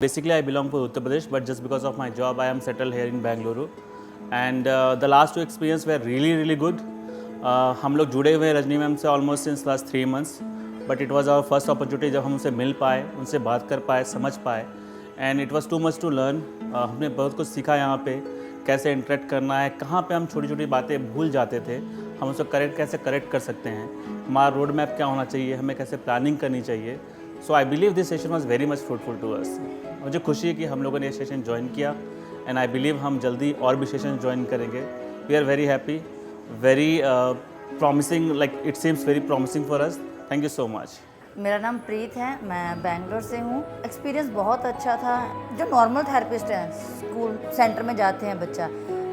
basically I belong to Uttar Pradesh, but just because of my job, I am settled here in Bengaluru. And the last two experience were really, really good. हम लोग जुड़े हुए हैं Rajni ma'am से almost since last 3 months, but it was our first opportunity जब हम उनसे मिल पाए, उनसे बात कर पाए, समझ पाए, and it was too much to learn. हमने बहुत कुछ सीखा यहाँ पे, कैसे इंटरेक्ट करना है, कहाँ पे हम छोटी छोटी बातें भूल जाते थे, हम उसको कैसे करेक्ट कर सकते हैं, हमारा रोड मैप क्या होना चाहिए, हमें कैसे प्लानिंग करनी चाहिए। So I believe this session was very much fruitful to us. मुझे खुशी है कि हम लोगों ने ये सेशन ज्वाइन किया, एंड आई बिलीव हम जल्दी और भी सेशन ज्वाइन करेंगे। We are very happy, very promising, like it seems very promising for us. Thank you so much. मेरा नाम प्रीत है, मैं बैंगलोर से हूँ। एक्सपीरियंस बहुत अच्छा था। जो नॉर्मल थेरेपिस्ट हैं, स्कूल सेंटर में जाते हैं बच्चा,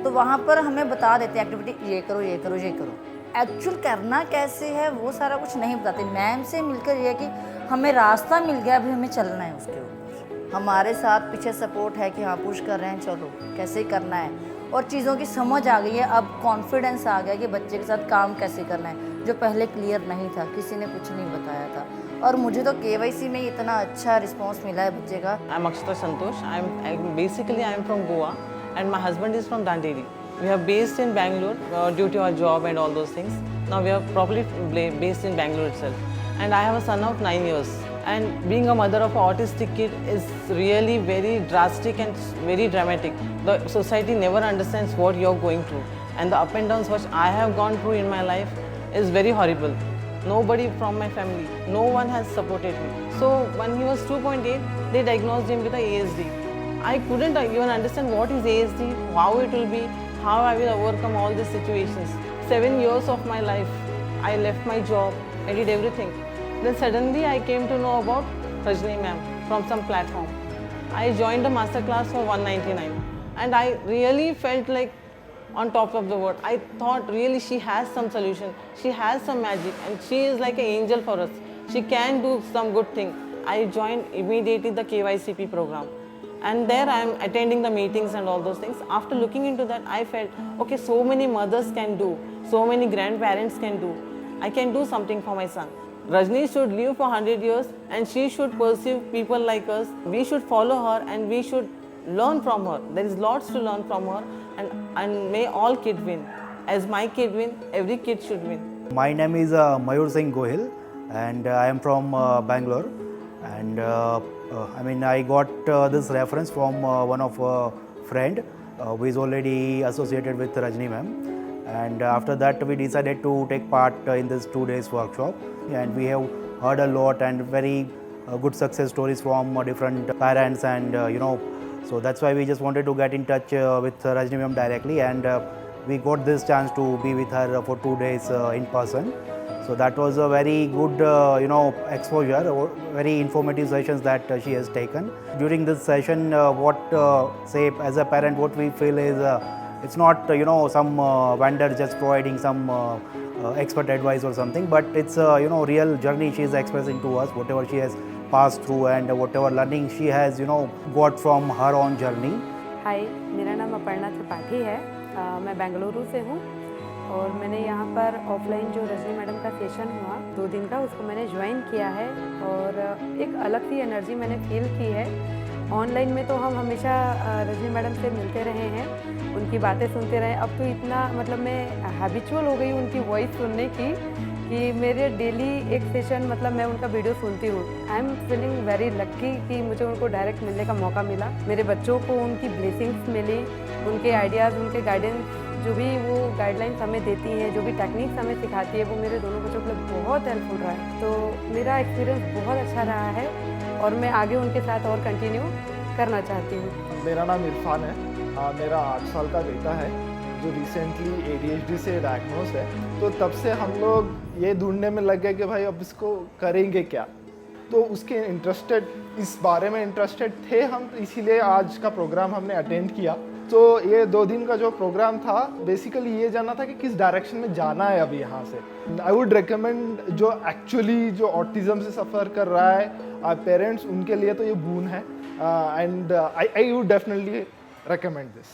तो वहाँ पर हमें बता देते हैं एक्टिविटी, ये करो ये करो ये करो। एक्चुअल करना कैसे है वो सारा कुछ नहीं बताते। मैम से मिलकर ये कि हमें रास्ता मिल गया, अभी हमें चलना है उसके ऊपर। हमारे साथ पीछे सपोर्ट है कि हाँ पुश कर रहे हैं, चलो कैसे करना है, और चीज़ों की समझ आ गई है। अब कॉन्फिडेंस आ गया कि बच्चे के साथ काम कैसे करना है, जो पहले क्लियर नहीं था, किसी ने कुछ नहीं बताया था। और मुझे तो KYC में इतना अच्छा रिस्पांस मिला है बच्चे का। I am Akshata Santosh. I am from Goa and my husband is from Dandeli. We are based in Bangalore due to our job and all those things. Now we are properly based in Bangalore itself. And I have a son of 9 years. And being a mother of an autistic kid is really very drastic and very dramatic. The society never understands what you're going through. And the up and downs which I have gone through in my life is very horrible. Nobody from my family, no one has supported me. So when he was 2.8, they diagnosed him with a ASD. I couldn't even understand what is ASD, how it will be, how I will overcome all these situations. 7 years of my life, I left my job, I did everything. Then suddenly I came to know about Rajni ma'am from some platform. I joined a master class for 199 and I really felt like on top of the world. I thought really she has some solution, she has some magic and she is like an angel for us. She can do some good thing. I joined immediately the KYCP program. And there I am attending the meetings and all those things. After looking into that, I felt, okay, so many mothers can do, so many grandparents can do. I can do something for my son. Rajni should live for 100 years and she should pursue people like us. We should follow her and we should learn from her. There is lots to learn from her, and may all kids win. As my kid win, every kid should win. My name is Mayur Singh Gohil and I am from Bangalore. And I got this reference from one of a friend who is already associated with Rajni ma'am. And after that we decided to take part in this 2 days workshop, and we have heard a lot and very good success stories from different parents, and so that's why we just wanted to get in touch with Rajni ma'am directly, and we got this chance to be with her for 2 days in person. So that was a very good exposure, very informative sessions that she has taken. During this session, what say as a parent, what we feel is it's not some vendor just providing some expert advice or something, but it's real journey she is expressing to us, whatever she has passed through and whatever learning she has got from her own journey. हाय, मेरा नाम अपर्णा त्रिपाठी है। मैं बेंगलुरु से हूँ और मैंने यहाँ पर ऑफलाइन जो रजनी मैडम का सेशन हुआ 2 दिन का, उसको मैंने ज्वाइन किया है और एक अलग सी एनर्जी मैंने फील की है। ऑनलाइन में तो हम हमेशा रजनी मैडम से मिलते रहे हैं, उनकी बातें सुनते रहे। अब तो इतना मतलब मैं हैबिचुअल हो गई उनकी वॉइस सुनने की कि मेरे डेली एक सेशन मतलब मैं उनका वीडियो सुनती हूँ। आई एम फीलिंग वेरी लक्की कि मुझे उनको डायरेक्ट मिलने का मौका मिला। मेरे बच्चों को उनकी ब्लेसिंग्स मिली, उनके आइडियाज़, उनके गाइडेंस, जो भी वो गाइडलाइंस हमें देती हैं, जो भी टेक्निक्स हमें सिखाती है, वो मेरे दोनों बच्चों के लिए बहुत हेल्पफुल रहा है। तो मेरा एक्सपीरियंस बहुत अच्छा रहा है और मैं आगे उनके साथ और कंटिन्यू करना चाहती हूँ। मेरा नाम इरफान है। मेरा 8 साल का बेटा है जो रिसेंटली ADHD से डायग्नोज है। तो तब से हम लोग ये ढूंढने में लग गए कि भाई अब इसको करेंगे क्या। तो उसके इस बारे में इंटरेस्टेड थे हम, तो इसीलिए आज का प्रोग्राम हमने अटेंड किया। तो ये 2 दिन का जो प्रोग्राम था, बेसिकली ये जानना था कि किस डायरेक्शन में जाना है अभी यहाँ से। आई वुड रिकमेंड जो एक्चुअली जो ऑटिज़म से सफ़र कर रहा है पेरेंट्स, उनके लिए तो ये बून है, and I would definitely recommend this.